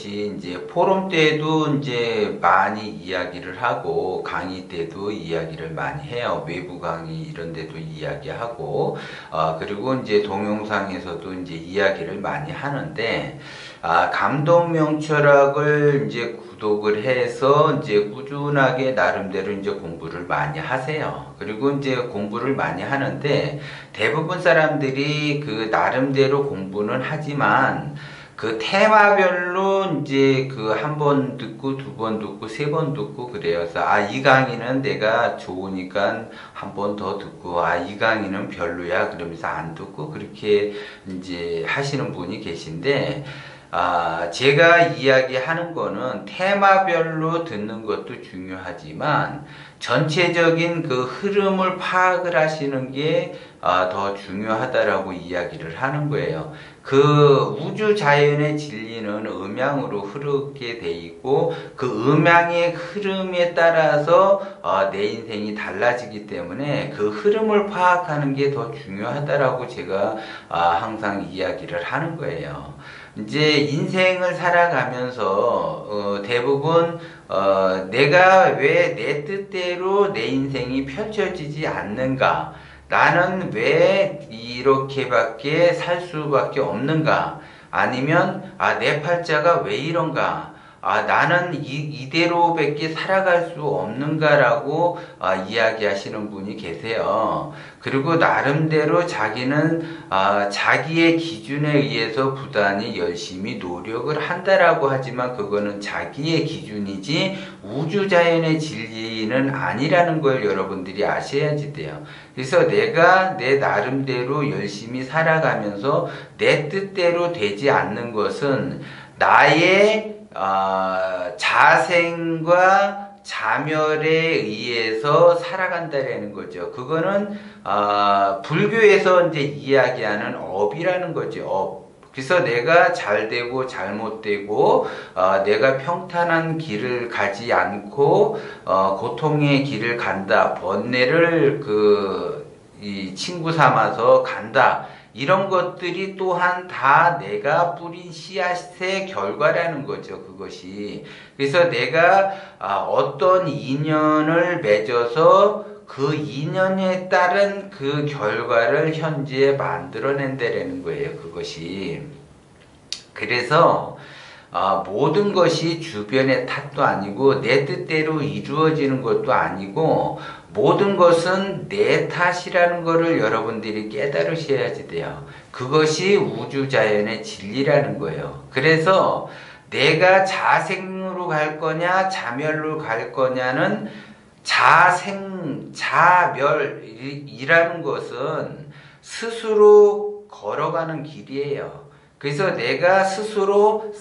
이제 포럼 때도 이제 많이 이야기를 하고 강의 때도 이야기를 많이 해요. 외부 강의 이런 데도 이야기하고 그리고 이제 동영상에서도 이제 이야기를 많이 하는데 감독명철학을 이제 구독을 해서 이제 꾸준하게 나름대로 이제 공부를 많이 하세요. 그리고 이제 공부를 많이 하는데 대부분 사람들이 그 나름대로 공부는 하지만 그 테마별로 이제 그 한 번 듣고 두 번 듣고 세 번 듣고 그래요. 그래서 이 강의는 내가 좋으니까 한 번 더 듣고 이 강의는 별로야 그러면서 안 듣고 그렇게 이제 하시는 분이 계신데 제가 이야기하는 거는 테마별로 듣는 것도 중요하지만 전체적인 그 흐름을 파악을 하시는 게 더 중요하다라고 이야기를 하는 거예요. 그 우주 자연의 진리는 음양으로 흐르게 돼 있고 그 음양의 흐름에 따라서 내 인생이 달라지기 때문에 그 흐름을 파악하는 게 더 중요하다라고 제가 항상 이야기를 하는 거예요. 이제 인생을 살아가면서 대부분 내가 왜 내 뜻대로 내 인생이 펼쳐지지 않는가? 나는 왜 이렇게밖에 살 수밖에 없는가? 아니면 내 팔자가 왜 이런가? 나는 이대로밖에 살아갈 수 없는가라고 이야기하시는 분이 계세요. 그리고 나름대로 자기는 자기의 기준에 의해서 부단히 열심히 노력을 한다라고 하지만 그거는 자기의 기준이지 우주자연의 진리는 아니라는 걸 여러분들이 아셔야지 돼요. 그래서 내가 내 나름대로 열심히 살아가면서 내 뜻대로 되지 않는 것은 나의 자생과 자멸에 의해서 살아간다라는 거죠. 그거는 불교에서 이제 이야기하는 업이라는 거죠. 업. 그래서 내가 잘되고 잘못되고 내가 평탄한 길을 가지 않고 고통의 길을 간다. 번뇌를 이 친구 삼아서 간다. 이런 것들이 또한 다 내가 뿌린 씨앗의 결과라는 거죠. 그것이. 그래서 내가 어떤 인연을 맺어서 그 인연에 따른 그 결과를 현재 만들어낸다라는 거예요. 그것이. 그래서 모든 것이 주변의 탓도 아니고 내 뜻대로 이루어지는 것도 아니고 모든 것은 내 탓이라는 것을 여러분들이 깨달으셔야지 돼요. 그것이 우주자연의 진리라는 거예요. 그래서 내가 자생으로 갈 거냐 자멸로 갈 거냐는 자멸이라는 것은 스스로 걸어가는 길이에요. 그래서 내가 스스로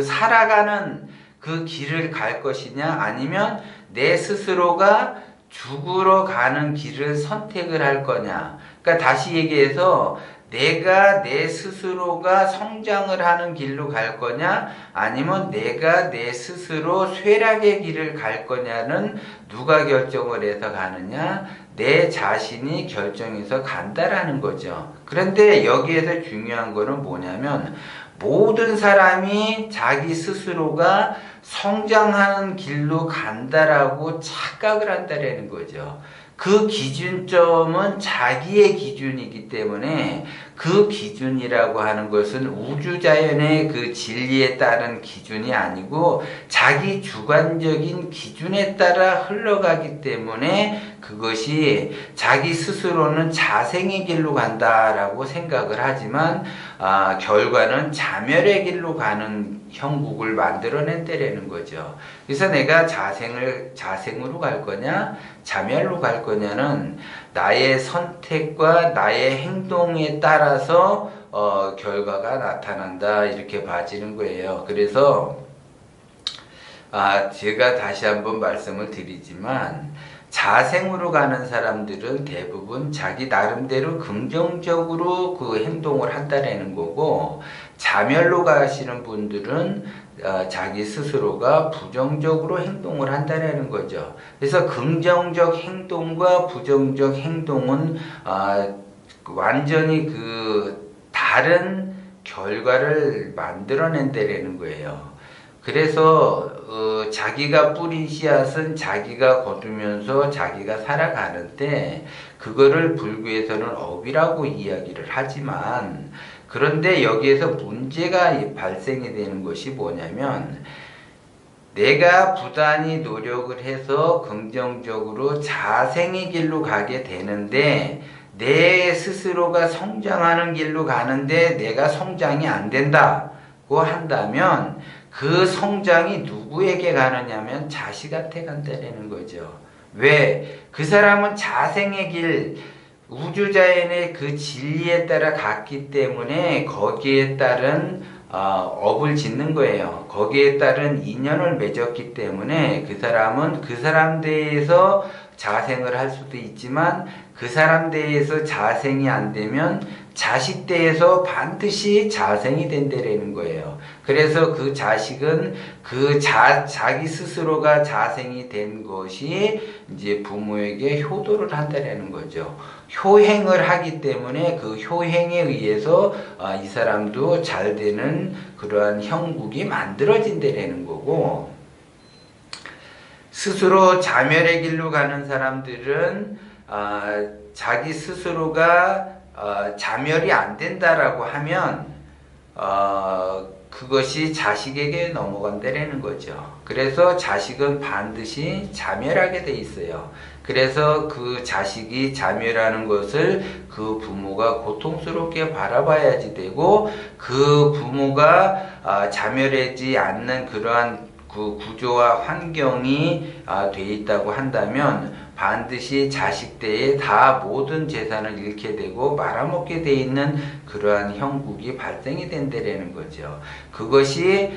살아가는 그 길을 갈 것이냐 아니면 내 스스로가 죽으러 가는 길을 선택을 할 거냐. 그러니까 다시 얘기해서 내가 내 스스로가 성장을 하는 길로 갈 거냐 아니면 내가 내 스스로 쇠락의 길을 갈 거냐는 누가 결정을 해서 가느냐? 내 자신이 결정해서 간다라는 거죠. 그런데 여기에서 중요한 거는 뭐냐면 모든 사람이 자기 스스로가 성장하는 길로 간다라고 착각을 한다라는 거죠. 그 기준점은 자기의 기준이기 때문에 그 기준이라고 하는 것은 우주자연의 그 진리에 따른 기준이 아니고 자기 주관적인 기준에 따라 흘러가기 때문에 그것이 자기 스스로는 자생의 길로 간다라고 생각을 하지만 결과는 자멸의 길로 가는 형국을 만들어낸다라는 거죠. 그래서 내가 자생으로 갈 거냐 자멸로 갈 거냐는 나의 선택과 나의 행동에 따라서 결과가 나타난다 이렇게 봐지는 거예요. 그래서 제가 다시 한번 말씀을 드리지만 자생으로 가는 사람들은 대부분 자기 나름대로 긍정적으로 그 행동을 한다라는 거고 자멸로 가시는 분들은 자기 스스로가 부정적으로 행동을 한다는 거죠. 그래서 긍정적 행동과 부정적 행동은 완전히 그 다른 결과를 만들어낸다라는 거예요. 그래서 자기가 뿌린 씨앗은 자기가 거두면서 자기가 살아가는데 그거를 불교에서는 업이라고 이야기를 하지만, 그런데 여기에서 문제가 발생이 되는 것이 뭐냐면, 내가 부단히 노력을 해서 긍정적으로 자생의 길로 가게 되는데 내 스스로가 성장하는 길로 가는데 내가 성장이 안 된다고 한다면 그 성장이 누구에게 가느냐면 자식한테 간다는 거죠. 왜? 그 사람은 자생의 길, 우주자연의 그 진리에 따라 갔기 때문에 거기에 따른 업을 짓는 거예요. 거기에 따른 인연을 맺었기 때문에 그 사람은 그 사람 대해서 자생을 할 수도 있지만 그 사람 대해서 자생이 안 되면 자식 대해서 반드시 자생이 된다라는 거예요. 그래서 그 자식은 자기 스스로가 자생이 된 것이 이제 부모에게 효도를 한다라는 거죠. 효행을 하기 때문에 그 효행에 의해서 이 사람도 잘 되는 그러한 형국이 만들어진다라는 거고, 스스로 자멸의 길로 가는 사람들은 자기 스스로가 자멸이 안 된다라고 하면 그것이 자식에게 넘어간다라는 거죠. 그래서 자식은 반드시 자멸하게 돼 있어요. 그래서 그 자식이 자멸하는 것을 그 부모가 고통스럽게 바라봐야지 되고, 그 부모가 자멸하지 않는 그러한 그 구조와 환경이 돼 있다고 한다면 반드시 자식 때에 다 모든 재산을 잃게 되고 말아먹게 돼 있는 그러한 형국이 발생이 된다라는 거죠. 그것이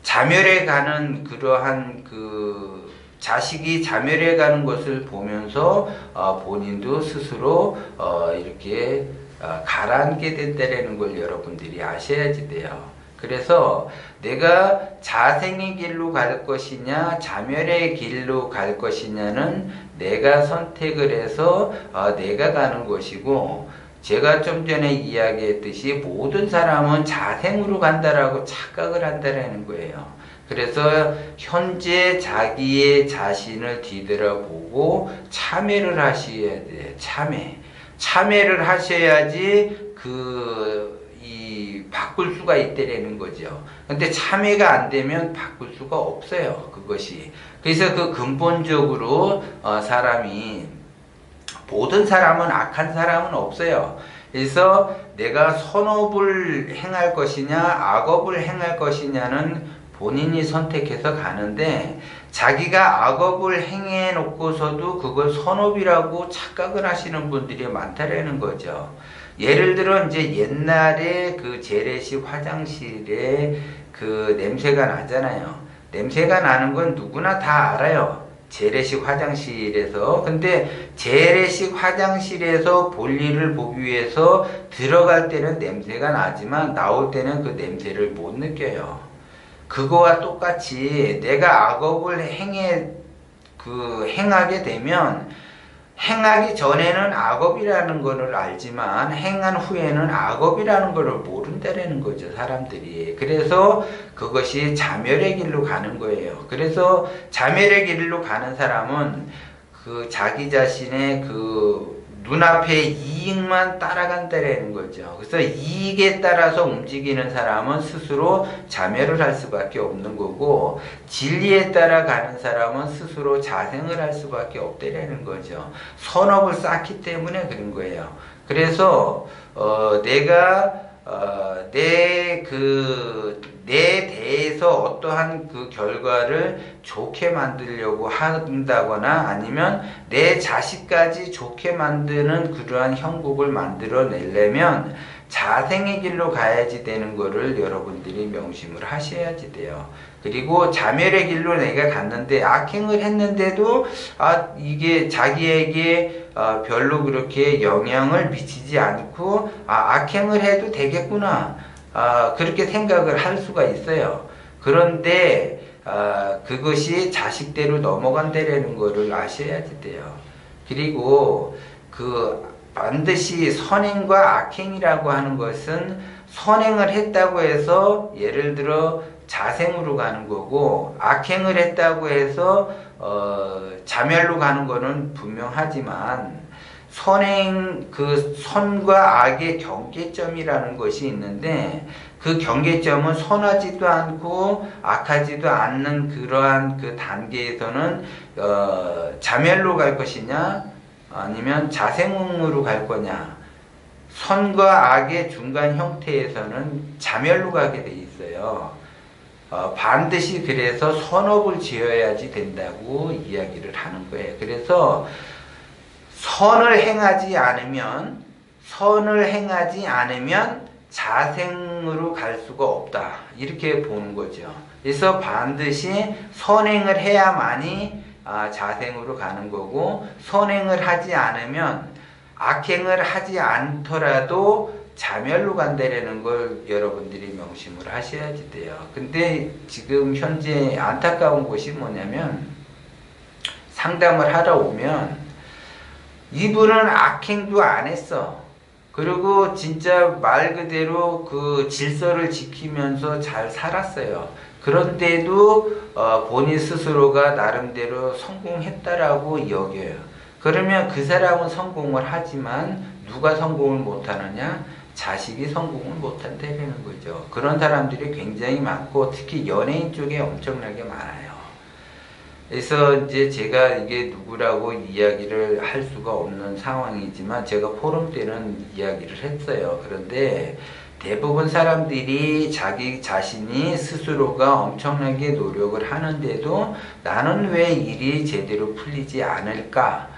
자멸해 가는 그러한 그 자식이 자멸해 가는 것을 보면서 본인도 스스로 이렇게 가라앉게 된다라는 걸 여러분들이 아셔야지 돼요. 그래서 내가 자생의 길로 갈 것이냐 자멸의 길로 갈 것이냐는 내가 선택을 해서 내가 가는 것이고, 제가 좀 전에 이야기했듯이 모든 사람은 자생으로 간다라고 착각을 한다라는 거예요. 그래서 현재 자기의 자신을 뒤돌아보고 참회를 하셔야 돼요. 참회를 하셔야지 바꿀 수가 있다라는 거죠. 근데 참회가 안 되면 바꿀 수가 없어요. 그것이. 그래서 그 근본적으로 모든 사람은 악한 사람은 없어요. 그래서 내가 선업을 행할 것이냐 악업을 행할 것이냐는 본인이 선택해서 가는데, 자기가 악업을 행해 놓고서도 그걸 선업이라고 착각을 하시는 분들이 많다라는 거죠. 예를 들어 이제 옛날에 그 재래식 화장실에 그 냄새가 나잖아요. 냄새가 나는 건 누구나 다 알아요. 재래식 화장실에서. 근데 재래식 화장실에서 볼일을 보기 위해서 들어갈 때는 냄새가 나지만 나올 때는 그 냄새를 못 느껴요. 그거와 똑같이 내가 악업을 행하게 되면 행하기 전에는 악업이라는 것을 알지만 행한 후에는 악업이라는 것을 모른다라는 거죠, 사람들이. 그래서 그것이 자멸의 길로 가는 거예요. 그래서 자멸의 길로 가는 사람은 그 자기 자신의 그 눈앞의 이익만 따라간다라는 거죠. 그래서 이익에 따라서 움직이는 사람은 스스로 자멸을 할 수밖에 없는 거고, 진리에 따라 가는 사람은 스스로 자생을 할 수밖에 없다라는 거죠. 선업을 쌓기 때문에 그런 거예요. 그래서 내가 내 대해서 어떠한 그 결과를 좋게 만들려고 한다거나 아니면 내 자식까지 좋게 만드는 그러한 형국을 만들어내려면 자생의 길로 가야지 되는 거를 여러분들이 명심을 하셔야지 돼요. 그리고 자멸의 길로 내가 갔는데 악행을 했는데도 이게 자기에게 별로 그렇게 영향을 미치지 않고 악행을 해도 되겠구나, 그렇게 생각을 할 수가 있어요. 그런데 그것이 자식대로 넘어간다라는 거를 아셔야지 돼요. 그리고 그 반드시 선행과 악행이라고 하는 것은 선행을 했다고 해서 예를 들어 자생으로 가는 거고 악행을 했다고 해서 자멸로 가는 거는 분명하지만 선행 그 선과 악의 경계점이라는 것이 있는데 그 경계점은 선하지도 않고 악하지도 않는 그러한 그 단계에서는 자멸로 갈 것이냐 아니면 자생으로 갈 거냐. 선과 악의 중간 형태에서는 자멸로 가게 돼 있어요. 반드시 그래서 선업을 지어야지 된다고 이야기를 하는 거예요. 그래서 선을 행하지 않으면 자생으로 갈 수가 없다. 이렇게 보는 거죠. 그래서 반드시 선행을 해야만이 자생으로 가는 거고 선행을 하지 않으면 악행을 하지 않더라도 자멸로 간다라는 걸 여러분들이 명심을 하셔야지 돼요. 근데 지금 현재 안타까운 것이 뭐냐면 상담을 하러 오면 이분은 악행도 안 했어. 그리고 진짜 말 그대로 그 질서를 지키면서 잘 살았어요. 그런데도 본인 스스로가 나름대로 성공했다라고 여겨요. 그러면 그 사람은 성공을 하지만 누가 성공을 못하느냐? 자식이 성공을 못한다는 거죠. 그런 사람들이 굉장히 많고 특히 연예인 쪽에 엄청나게 많아요. 그래서 이제 제가 이게 누구라고 이야기를 할 수가 없는 상황이지만 제가 포럼 때는 이야기를 했어요. 그런데 대부분 사람들이 자기 자신이 스스로가 엄청나게 노력을 하는데도 나는 왜 일이 제대로 풀리지 않을까?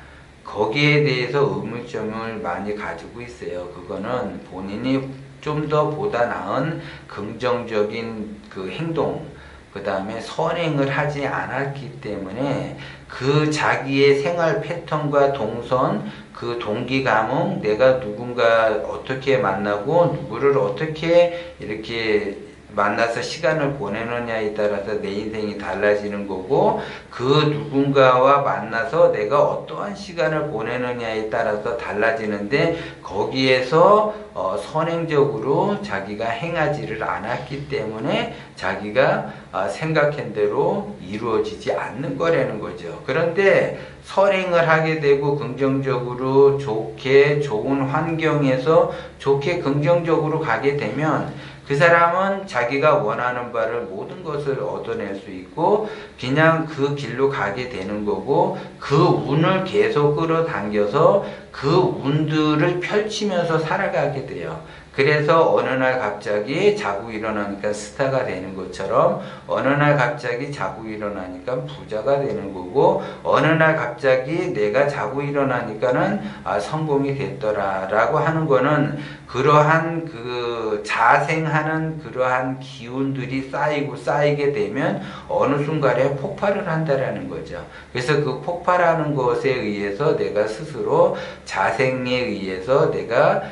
거기에 대해서 의문점을 많이 가지고 있어요. 그거는 본인이 좀 더 보다 나은 긍정적인 그 행동, 그 다음에 선행을 하지 않았기 때문에 그 자기의 생활 패턴과 동선, 그 동기감흥, 내가 누군가 어떻게 만나고 누구를 어떻게 이렇게 만나서 시간을 보내느냐에 따라서 내 인생이 달라지는 거고 그 누군가와 만나서 내가 어떠한 시간을 보내느냐에 따라서 달라지는데 거기에서 선행적으로 자기가 행하지를 않았기 때문에 자기가 생각한 대로 이루어지지 않는 거라는 거죠. 그런데 선행을 하게 되고 긍정적으로 좋게 좋은 환경에서 좋게 긍정적으로 가게 되면 그 사람은 자기가 원하는 바를 모든 것을 얻어낼 수 있고 그냥 그 길로 가게 되는 거고 그 운을 계속 끌어당겨서 그 운들을 펼치면서 살아가게 돼요. 그래서 어느 날 갑자기 자고 일어나니까 스타가 되는 것처럼 어느 날 갑자기 자고 일어나니까 부자가 되는 거고 어느 날 갑자기 내가 자고 일어나니까는 성공이 됐더라라고 하는 거는 그러한 그 자생하는 그러한 기운들이 쌓이게 되면 어느 순간에 폭발을 한다라는 거죠. 그래서 그 폭발하는 것에 의해서 내가 스스로 자생에 의해서 내가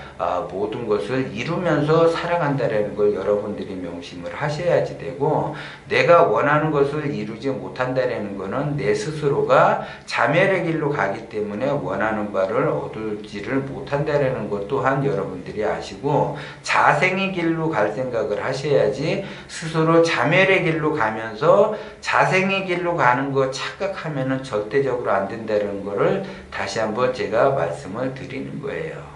모든 것을 이루면서 살아간다라는 걸 여러분들이 명심을 하셔야지 되고 내가 원하는 것을 이루지 못한다라는 거는 내 스스로가 자멸의 길로 가기 때문에 원하는 바를 얻을지를 못한다라는 것 또한 여러분들이 아시고 자생의 길로 갈 생각을 하셔야지 스스로 자멸의 길로 가면서 자생의 길로 가는 거 착각하면은 절대적으로 안 된다는 거를 다시 한번 제가 말씀을 드리는 거예요.